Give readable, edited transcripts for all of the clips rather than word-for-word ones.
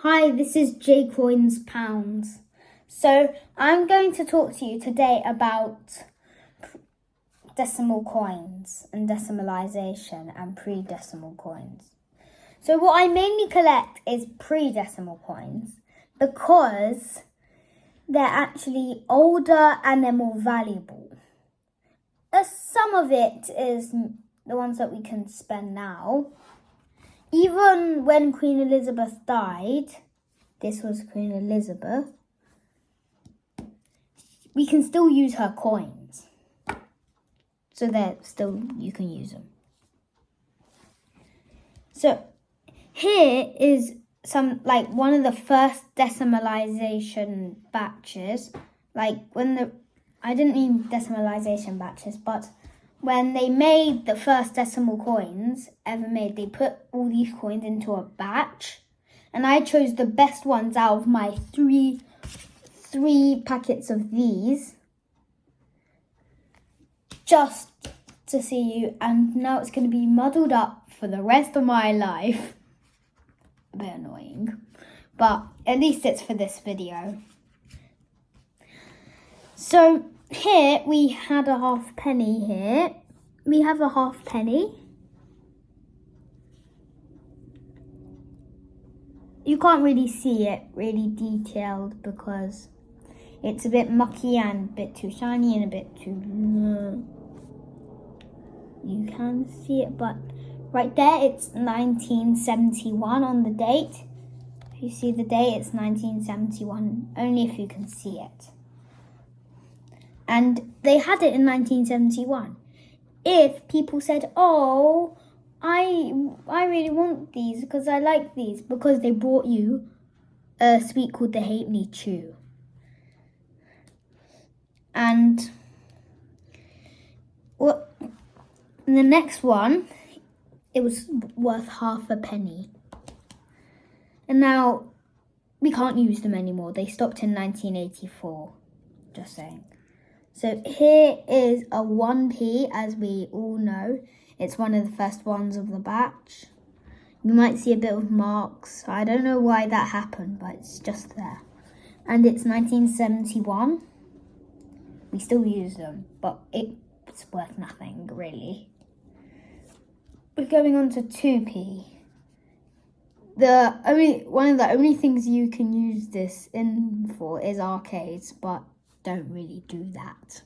Hi, this is J Coins Pounds. So I'm going to talk to you today about decimal coins and decimalisation and pre-decimal coins. So what I mainly collect is pre-decimal coins because they're actually older and they're more valuable. Some of it is the ones that we can spend now. Even when Queen Elizabeth died, this was Queen Elizabeth, we can still use her coins. So you can use them. So here is one of the first decimalisation batches. I didn't mean decimalisation batches, but when they made the first decimal coins ever made, they put all these coins into a batch. And I chose the best ones out of my three packets of these. Just to see you. And now it's going to be muddled up for the rest of my life. A bit annoying. But at least it's for this video. So here we had a halfpenny here. We have a halfpenny. You can't really see it really detailed because it's a bit mucky and a bit too shiny and a bit too... You can see it, but right there it's 1971 on the date. If you see the date, it's 1971, only if you can see it. And they had it in 1971. If people said, oh, I really want these because I like these, because they brought you a sweet called the Halfpenny Chew. And the next one, it was worth half a penny. And now we can't use them anymore. They stopped in 1984, just saying. So here is a 1p, as we all know. It's one of the first ones of the batch. You might see a bit of marks. I don't know why that happened, but it's just there. And it's 1971. We still use them, but it's worth nothing, really. We're going on to 2p. One of the only things you can use this in for is arcades, but don't really do that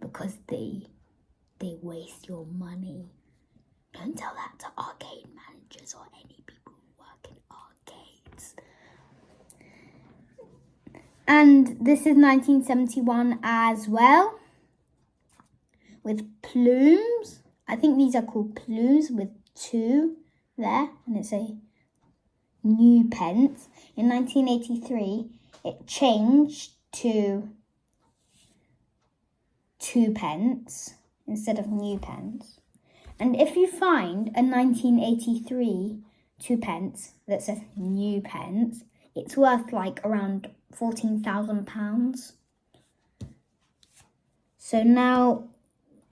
because they waste your money. Don't tell that to arcade managers or any people who work in arcades. And this is 1971 as well, with plumes. I think these are called plumes with 2 there, and it's a new pence. In 1983, it changed to 2 pence instead of new pence. And if you find a 1983 2 pence that says new pence, it's worth around £14,000. So now,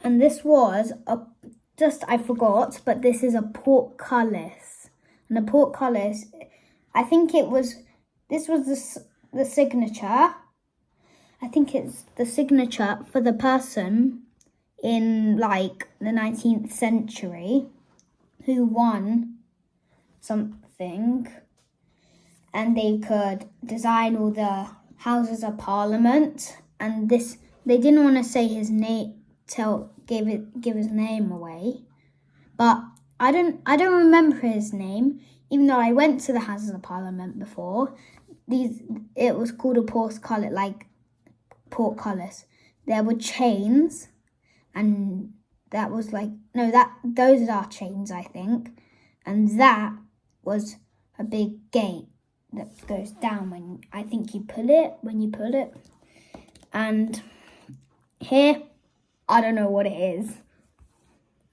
and this was I forgot, but this is a portcullis. And a portcullis, I think this was the signature. I think it's the signature for the person in the 19th century who won something, and they could design all the Houses of Parliament. And they didn't want to say his name, give his name away, but I don't remember his name, even though I went to the Houses of Parliament before. It was called a portcullis. There were chains, and that was those are chains, I think, and that was a big gate that goes down when you pull it. And here, I don't know what it is.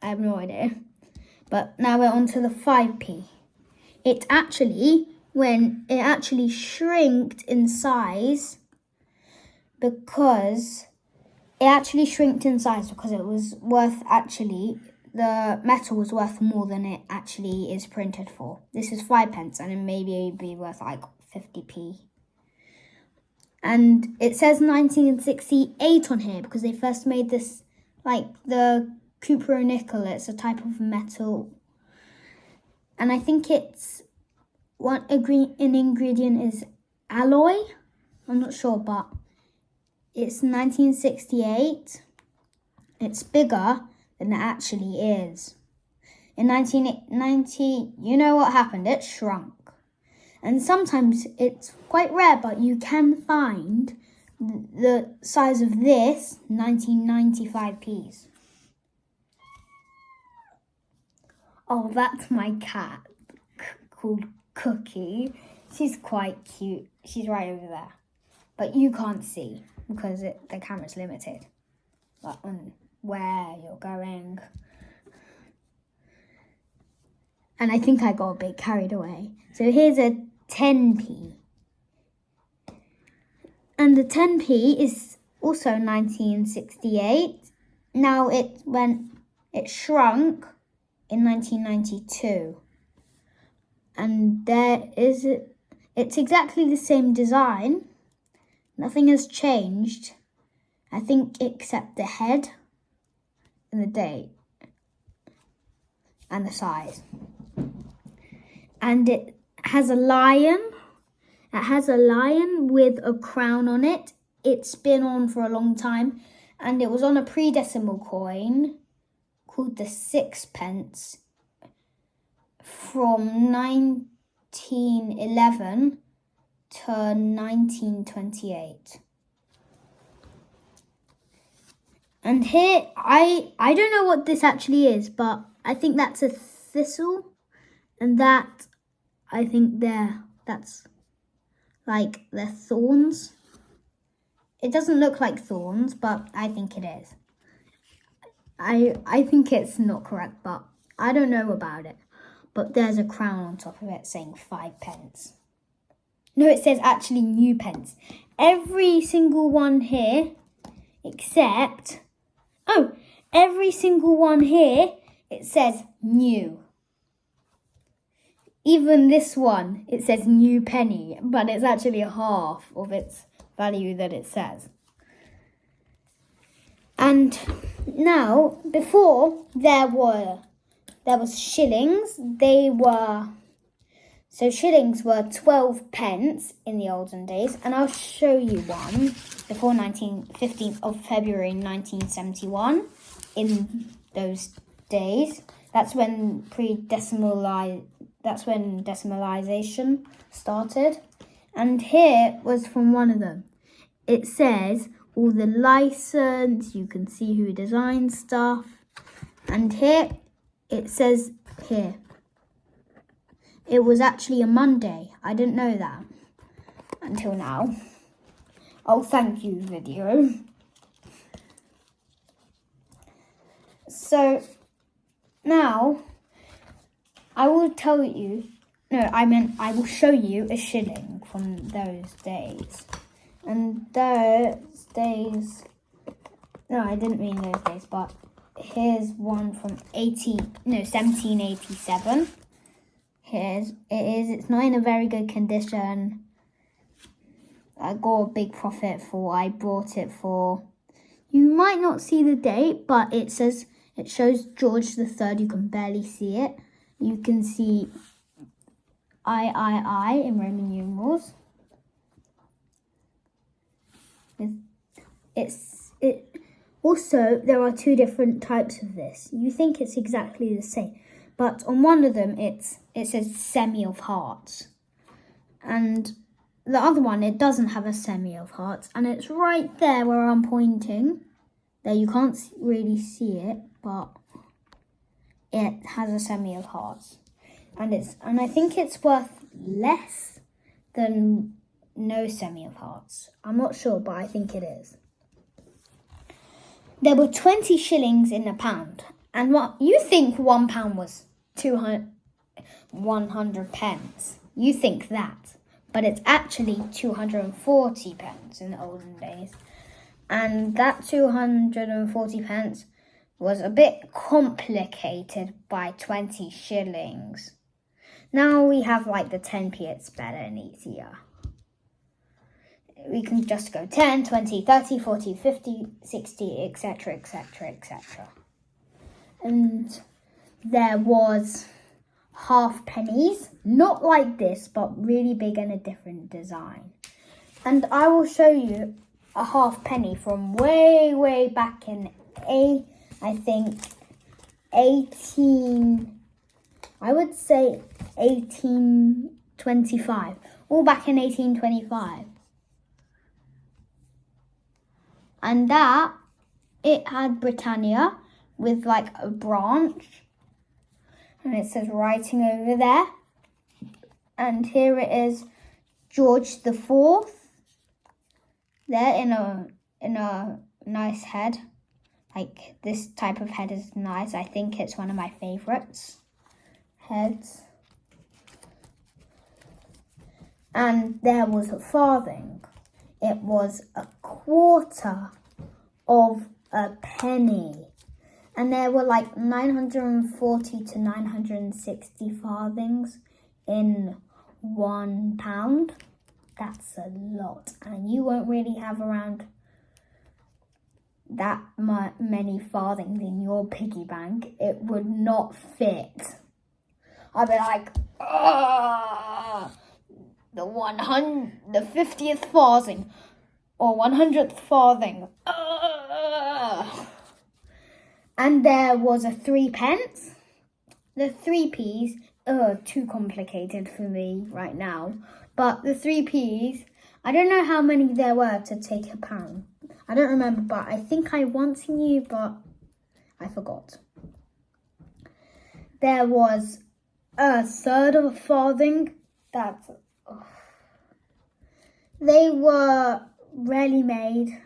I have no idea. But now we're on to the 5p. It actually shrinked in size because it was worth the metal was worth more than it actually is printed for. This is 5p, and it maybe be worth like 50p. And it says 1968 on here because they first made this, like the cupro-nickel. It's a type of metal, and I think it's an ingredient is alloy. I'm not sure, but it's 1968. It's bigger than it actually is. In 1990, you know what happened? It shrunk. And sometimes it's quite rare, but you can find the size of this 1995p's. Oh, that's my cat called Cookie. She's quite cute. She's right over there. But you can't see because the camera's limited. But on where you're going. And I think I got a bit carried away. So here's a 10p. And the 10p is also 1968. Now it shrunk in 1992. And it's exactly the same design. Nothing has changed. I think except the head and the date and the size. And it has a lion. It has a lion with a crown on it. It's been on for a long time, and it was on a pre-decimal coin called the 6p from 1911 to 1928. And here, I don't know what this actually is, but I think that's a thistle. And that, I think that's like they're thorns. It doesn't look like thorns, but I think it is. I think it's not correct, but I don't know about it. But there's a crown on top of it saying 5p. No, it says actually new pence. Every single one here, except... Oh, every single one here, it says new. Even this one, it says new penny, but it's actually a half of its value that it says. And now, before there was shillings. Shillings were 12p in the olden days, and I'll show you one before 15th of February 1971. In those days, that's when decimalisation started. And here was from one of them. It says all the license, you can see who designed stuff. And here, it says here, it was actually a Monday. I didn't know that until now. Oh, thank you, video. So, now, I will show you a shilling from those days. And those days, no, I didn't mean those days, but here's one from 1787. It's not in a very good condition. I got a big profit I bought it for. You might not see the date, but it shows George III. You can barely see it. You can see III in Roman numerals. Also, there are two different types of this. You think it's exactly the same, but on one of them it says semi of hearts, and the other one it doesn't have a semi of hearts, and it's right there where I'm pointing. There you can't really see it, but it has a semi of hearts, and I think it's worth less than no semi of hearts. I'm not sure, but I think it is. There were 20 shillings in a pound. And what you think £1 was 100p. You think that. But it's actually 240p in the olden days. And that 240p was a bit complicated by 20 shillings. Now we have like the 10p, it's better and easier. We can just go 10, 20, 30, 40, 50, 60, etc, etc, etc. And there was half pennies, not like this, but really big and a different design. And I will show you a half penny from way back in I think 1825. All back in 1825. And that, it had Britannia with like a branch. And it says writing over there. And here it is George the IV. There in a nice head. Like this type of head is nice. I think it's one of my favourites. Heads. And there was a farthing. It was a quarter of a penny. And there were like 940 to 960 farthings in £1. That's a lot. And you won't really have around that many farthings in your piggy bank. It would not fit. I'd be like, the 50th farthing or 100th farthing. And there was a 3p. The 3p's, too complicated for me right now. But the 3p's, I don't know how many there were to take a pound. I don't remember, but I think I once knew, but I forgot. There was a third of a farthing. They were rarely made.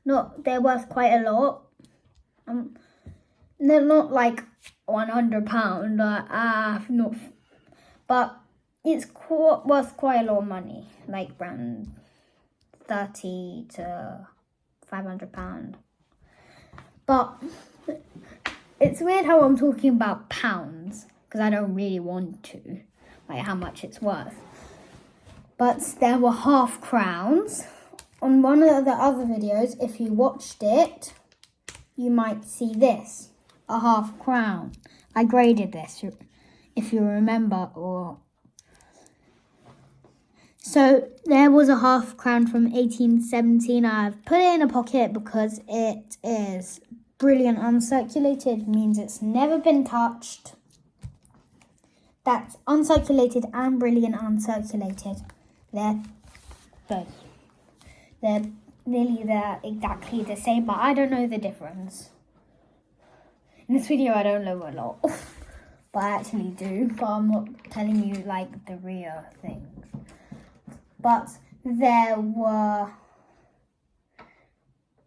They're worth quite a lot. They're not like £100, but it's worth quite a lot of money, like around £30 to £500. But it's weird how I'm talking about pounds, because I don't really want to, like how much it's worth. But there were half crowns. On one of the other videos, if you watched it, you might see this, a half crown. I graded this, if you remember. So there was a half crown from 1817. I've put it in a pocket because it is brilliant uncirculated, means it's never been touched. That's uncirculated and brilliant uncirculated. They're both. They're exactly the same, but I don't know the difference. In this video, I don't know a lot, but I actually do, but I'm not telling you like the real things. But there were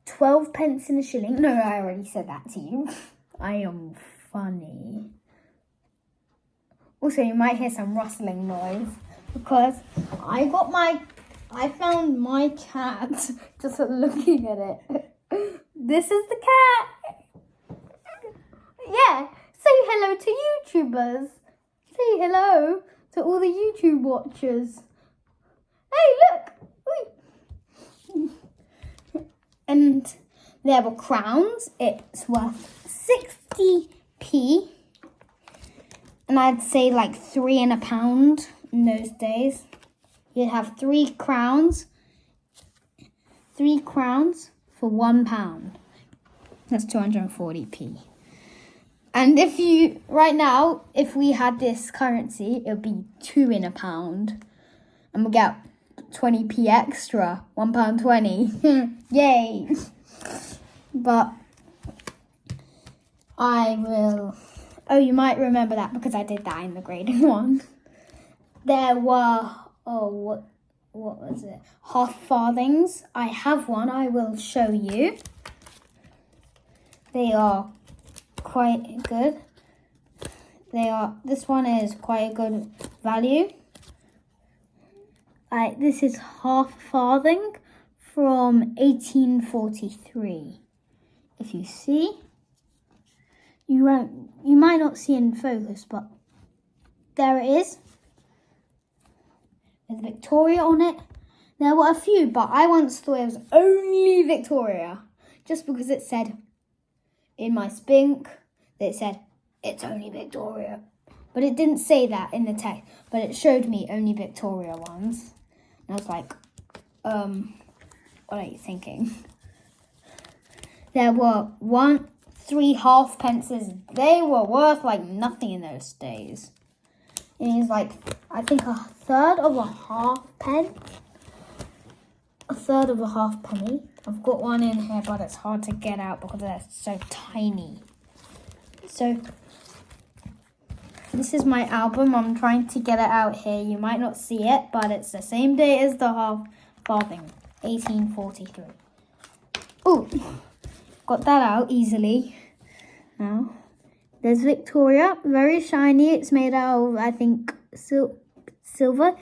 12p in a shilling. No, I already said that to you. I am funny. Also, you might hear some rustling noise because I found my cat just looking at it. This is the cat. Yeah, say hello to YouTubers. Say hello to all the YouTube watchers. Hey, look. And there were crowns. It's worth 60p. And I'd say like £3 in a pound in those days. You'd have 3 crowns. 3 crowns for £1. That's 240p. And if we had this currency, it would be 2 in a pound. And we'll get 20p extra, £1.20. Yay! But I will... Oh, you might remember that because I did that in the graded one. There were... what was it? Half farthings. I have one. I will show you. They are quite good. This one is quite a good value. This is half farthing from 1843. if you see, you might not see in focus, but there it is. With Victoria on it. There were a few, but I once thought it was only Victoria. Just because it said in my spink, it said, it's only Victoria. But it didn't say that in the text, but it showed me only Victoria ones. And I was like, what are you thinking? There were 3 halfpences. They were worth like nothing in those days. It is like, I think a third of a halfpenny. A third of a halfpenny. I've got one in here, but it's hard to get out because they're so tiny. So, this is my album. I'm trying to get it out here. You might not see it, but it's the same day as the farthing, 1843. Ooh, got that out easily. Now, there's Victoria, very shiny. It's made out of, I think, silver.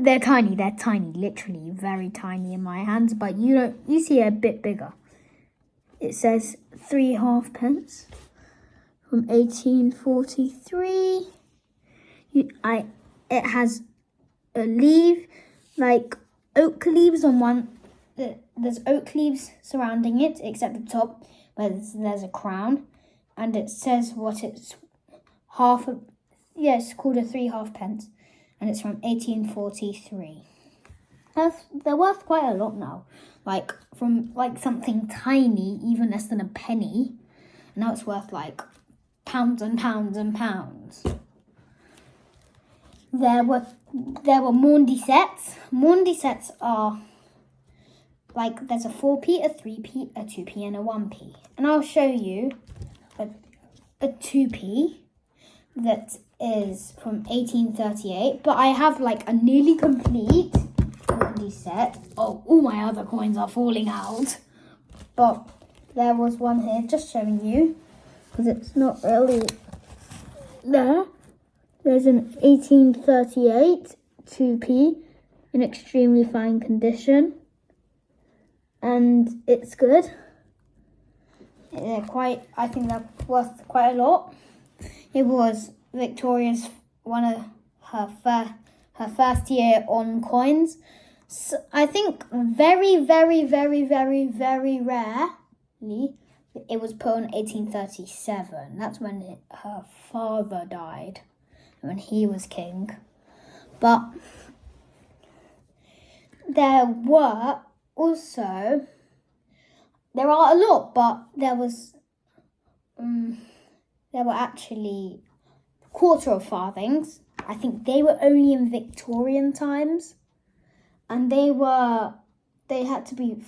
They're tiny, literally very tiny in my hands, but you see it a bit bigger. It says 3 halfpence from 1843. It has a leaf, like oak leaves on one. There's oak leaves surrounding it, except the top, where there's a crown, and it says what it's it's called a 3 halfpence. And it's from 1843. They're worth quite a lot now. Like, from like something tiny, even less than a penny. And now it's worth like pounds and pounds and pounds. There were Maundy sets. Maundy sets are like, there's a 4p, a 3p, a 2p, and a 1p. And I'll show you a 2p that is from 1838, but I have like a nearly complete Maundy set. Oh, all my other coins are falling out. But there was one here, just showing you, because it's not really there. There's an 1838 2p in extremely fine condition, and it's good. I think they're worth quite a lot. It was Victoria's one of her first year on coins. So I think very, very, very, very, very rarely it was put on 1837. That's when her father died, when he was king. But there are a lot, but there were actually quarter of farthings. I think they were only in Victorian times. And they had to be,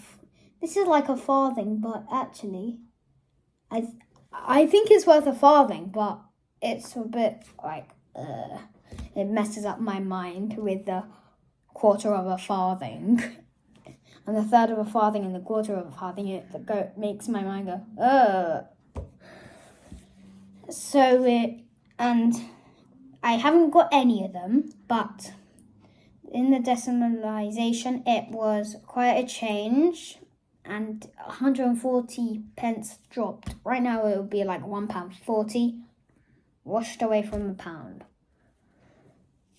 this is like a farthing, but actually, I think it's worth a farthing, but it's a bit like, it messes up my mind with the quarter of a farthing. And the third of a farthing and the quarter of a farthing, it makes my mind go, and I haven't got any of them, but in the decimalisation, it was quite a change, and 140 pence dropped. Right now, it would be like £1.40, washed away from the pound.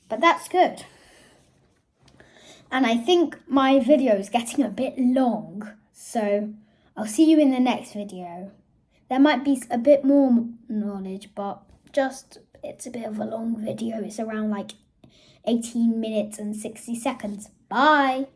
But that's good. And I think my video is getting a bit long, so I'll see you in the next video. There might be a bit more knowledge, but it's a bit of a long video. It's around like 18 minutes and 60 seconds. Bye!